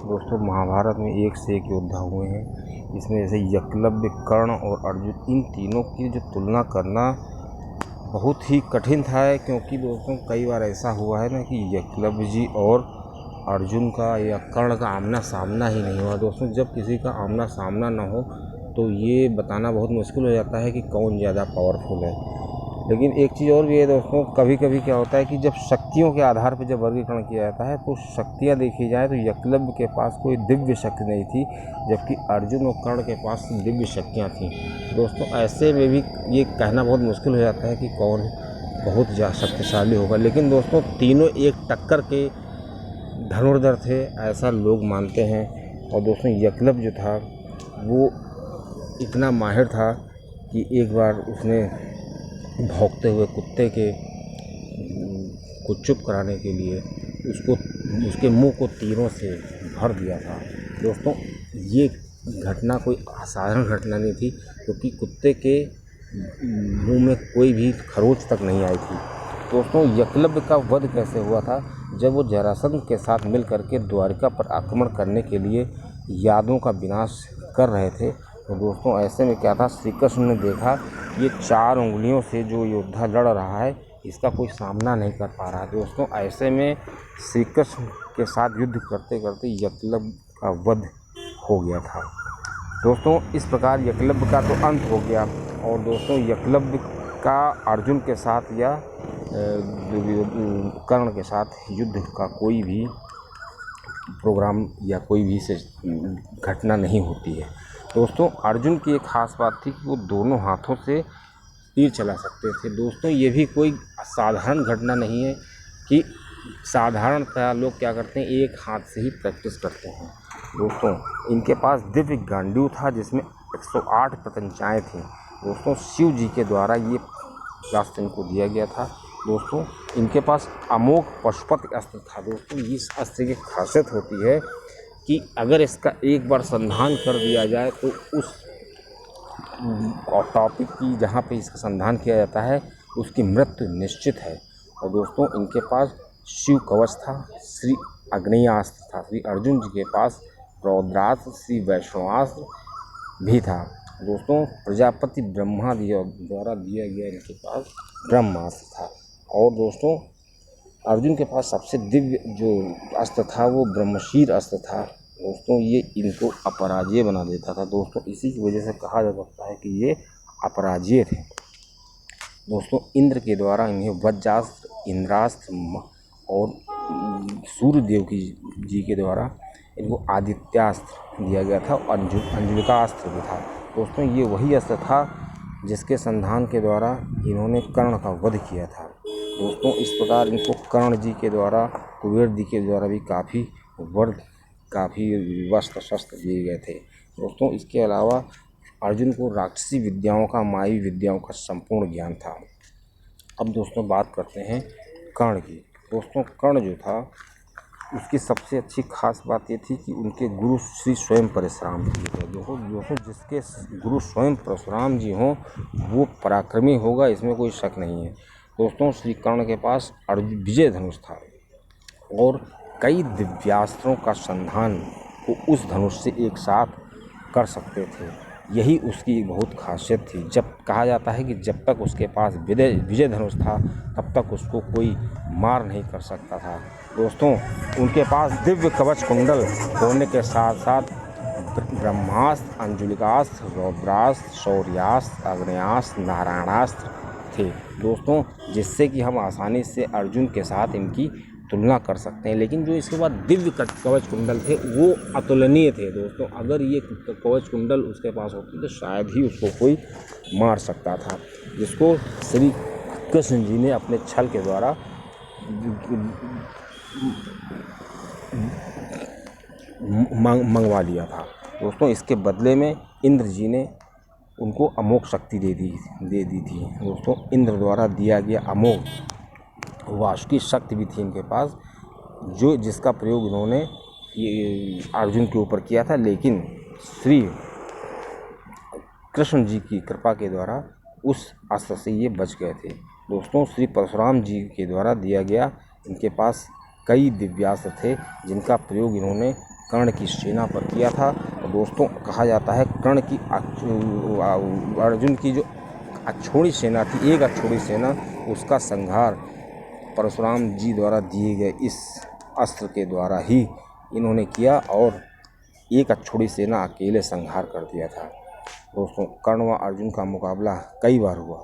दोस्तों महाभारत में एक से एक योद्धा हुए हैं। इसमें जैसे एकलव्य, कर्ण और अर्जुन, इन तीनों की जो तुलना करना बहुत ही कठिन था, क्योंकि दोस्तों कई बार ऐसा हुआ है ना कि एकलव्य जी और अर्जुन का या कर्ण का आमना सामना ही नहीं हुआ। दोस्तों जब किसी का आमना सामना ना हो तो ये बताना बहुत मुश्किल हो जाता है कि कौन ज़्यादा पावरफुल है। लेकिन एक चीज़ और भी है दोस्तों, कभी कभी क्या होता है कि जब शक्तियों के आधार पर जब वर्गीकरण किया जाता है तो शक्तियाँ देखी जाए तो एकलव्य के पास कोई दिव्य शक्ति नहीं थी, जबकि अर्जुन और कर्ण के पास दिव्य शक्तियाँ थीं। दोस्तों ऐसे में भी ये कहना बहुत मुश्किल हो जाता है कि कौन बहुत ज़्यादा शक्तिशाली होगा। लेकिन दोस्तों तीनों एक टक्कर के धनुर्धर थे, ऐसा लोग मानते हैं। और दोस्तों एकलव्य जो था वो इतना माहिर था कि एक बार उसने भौंकते हुए कुत्ते को चुप कराने के लिए उसके मुंह को तीरों से भर दिया था। दोस्तों ये घटना कोई असाधारण घटना नहीं थी, क्योंकि कुत्ते के मुंह में कोई भी खरोंच तक नहीं आई थी। दोस्तों एकलव्य का वध कैसे हुआ था? जब वो जरासंध के साथ मिल करके द्वारिका पर आक्रमण करने के लिए यादवों का विनाश कर रहे थे, तो दोस्तों ऐसे में क्या था, श्री कृष्ण ने देखा ये 4 उंगलियों से जो योद्धा लड़ रहा है इसका कोई सामना नहीं कर पा रहा। दोस्तों ऐसे में श्री कृष्ण के साथ युद्ध करते करते एकलव्य का वध हो गया था। दोस्तों इस प्रकार एकलव्य का तो अंत हो गया। और दोस्तों एकलव्य का अर्जुन के साथ या कर्ण के साथ युद्ध का कोई भी प्रोग्राम या कोई भी घटना नहीं होती है। दोस्तों अर्जुन की एक खास बात थी कि वो दोनों हाथों से तीर चला सकते थे। दोस्तों ये भी कोई साधारण घटना नहीं है कि साधारणतः लोग क्या करते हैं, एक हाथ से ही प्रैक्टिस करते हैं। दोस्तों इनके पास दिव्य गांडीव था जिसमें 108 प्रत्यंचाएँ थीं। दोस्तों शिव जी के द्वारा ये अस्त्र इनको दिया गया था। दोस्तों इनके पास अमोघ पशुपति अस्त्र था। दोस्तों इस अस्त्र की खासियत होती है कि अगर इसका एक बार संधान कर दिया जाए तो उस टॉपिक की जहाँ पे इसका संधान किया जाता है उसकी मृत्यु निश्चित है। और दोस्तों इनके पास शिव कवच था, श्री आग्नेयास्त्र था, श्री अर्जुन जी के पास रौद्रास्त्र, श्री वैष्णवास्त्र भी था। दोस्तों प्रजापति ब्रह्मा द्वारा दिया गया इनके पास ब्रह्मास्त्र था। और दोस्तों अर्जुन के पास सबसे दिव्य जो अस्त्र था वो ब्रह्मशीर अस्त्र था। दोस्तों ये इनको अपराजेय बना देता था। दोस्तों इसी की वजह से कहा जा सकता है कि ये अपराजेय थे। दोस्तों इंद्र के द्वारा इन्हें वज्रास्त्र, इंद्रास्त्र और सूर्यदेव जी के द्वारा इनको आदित्यास्त्र दिया गया था, और अंजुलिका अस्त्र भी था। दोस्तों ये वही अस्त्र था जिसके संधान के द्वारा इन्होंने कर्ण का वध किया था। दोस्तों इस प्रकार इनको कर्ण जी के द्वारा, कुबेर जी के द्वारा भी काफ़ी वस्त्र शस्त्र दिए गए थे। दोस्तों इसके अलावा अर्जुन को राक्षसी विद्याओं का, मायावी विद्याओं का संपूर्ण ज्ञान था। अब दोस्तों बात करते हैं कर्ण की। दोस्तों कर्ण जो था उसकी सबसे अच्छी खास बात ये थी कि उनके गुरु श्री स्वयं परशुराम जी थे। दोस्तों जिसके गुरु स्वयं परशुराम जी हों वो पराक्रमी होगा, इसमें कोई शक नहीं है। दोस्तों श्री कर्ण के पास विजय धनुष था और कई दिव्यास्त्रों का संधान वो उस धनुष से एक साथ कर सकते थे। यही उसकी बहुत खासियत थी। जब कहा जाता है कि जब तक उसके पास विजय धनुष था तब तक उसको कोई मार नहीं कर सकता था। दोस्तों उनके पास दिव्य कवच कुंडल होने के साथ साथ ब्रह्मास्त्र, अंजुलिकास्त्र, रौद्रास्त्र, शौर्यास्त्र, आग्नेयास्त्र, नारायणास्त्र थे। दोस्तों जिससे कि हम आसानी से अर्जुन के साथ इनकी तुलना कर सकते हैं। लेकिन जो इसके बाद दिव्य कवच कुंडल थे वो अतुलनीय थे। दोस्तों अगर ये कवच कुंडल उसके पास होते तो शायद ही उसको कोई मार सकता था, जिसको श्री कृष्ण जी ने अपने छल के द्वारा मंगवा लिया था। दोस्तों इसके बदले में इंद्र जी ने उनको अमोघ शक्ति दे दी थी। दोस्तों इंद्र द्वारा दिया गया अमोघ वासुकी शक्ति भी थी इनके पास, जिसका प्रयोग इन्होंने अर्जुन के ऊपर किया था, लेकिन श्री कृष्ण जी की कृपा के द्वारा उस अस्त्र से ये बच गए थे। दोस्तों श्री परशुराम जी के द्वारा दिया गया इनके पास कई दिव्यास्त्र थे जिनका प्रयोग इन्होंने कर्ण की सेना पर किया था। और दोस्तों कहा जाता है कर्ण की अर्जुन की जो अछोड़ी सेना थी, एक अछोड़ी सेना, उसका संहार परशुराम जी द्वारा दिए गए इस अस्त्र के द्वारा ही इन्होंने किया और एक अछोड़ी सेना अकेले संहार कर दिया था। दोस्तों कर्ण व अर्जुन का मुकाबला कई बार हुआ।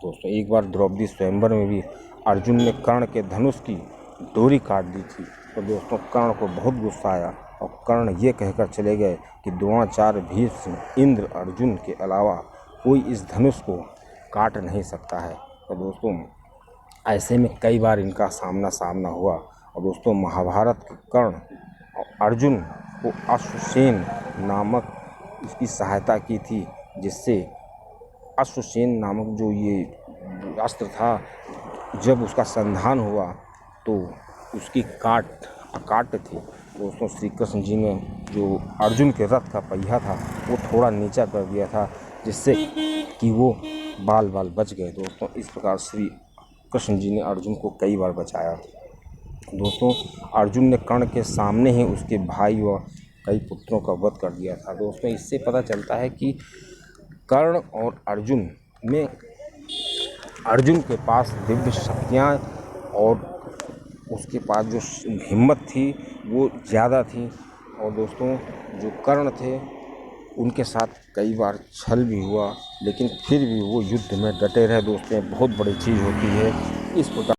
दोस्तों एक बार द्रौपदी स्वयंवर में भी अर्जुन ने कर्ण के धनुष की डोरी काट दी थी। तो दोस्तों कर्ण को बहुत गुस्सा आया और कर्ण ये कहकर चले गए कि द्रोणाचार्य, भीष्म, इंद्र, अर्जुन के अलावा कोई इस धनुष को काट नहीं सकता है। तो दोस्तों ऐसे में कई बार इनका सामना हुआ। और दोस्तों महाभारत के कर्ण और अर्जुन को अश्वसेन नामक इसकी सहायता की थी, जिससे अश्वसेन नामक जो ये अस्त्र था, जब उसका संधान हुआ तो उसकी काट थी। दोस्तों श्री कृष्ण जी ने जो अर्जुन के रथ का पहिया था वो थोड़ा नीचा कर दिया था, जिससे कि वो बाल बच गए। दोस्तों इस प्रकार श्री कृष्ण जी ने अर्जुन को कई बार बचाया। दोस्तों अर्जुन ने कर्ण के सामने ही उसके भाई व कई पुत्रों का वध कर दिया था। दोस्तों इससे पता चलता है कि कर्ण और अर्जुन में अर्जुन के पास दिव्य शक्तियाँ और उसके पास जो हिम्मत थी वो ज़्यादा थी। और दोस्तों जो कर्ण थे उनके साथ कई बार छल भी हुआ, लेकिन फिर भी वो युद्ध में डटे रहे। दोस्तों बहुत बड़ी चीज़ होती है। इस प्रकार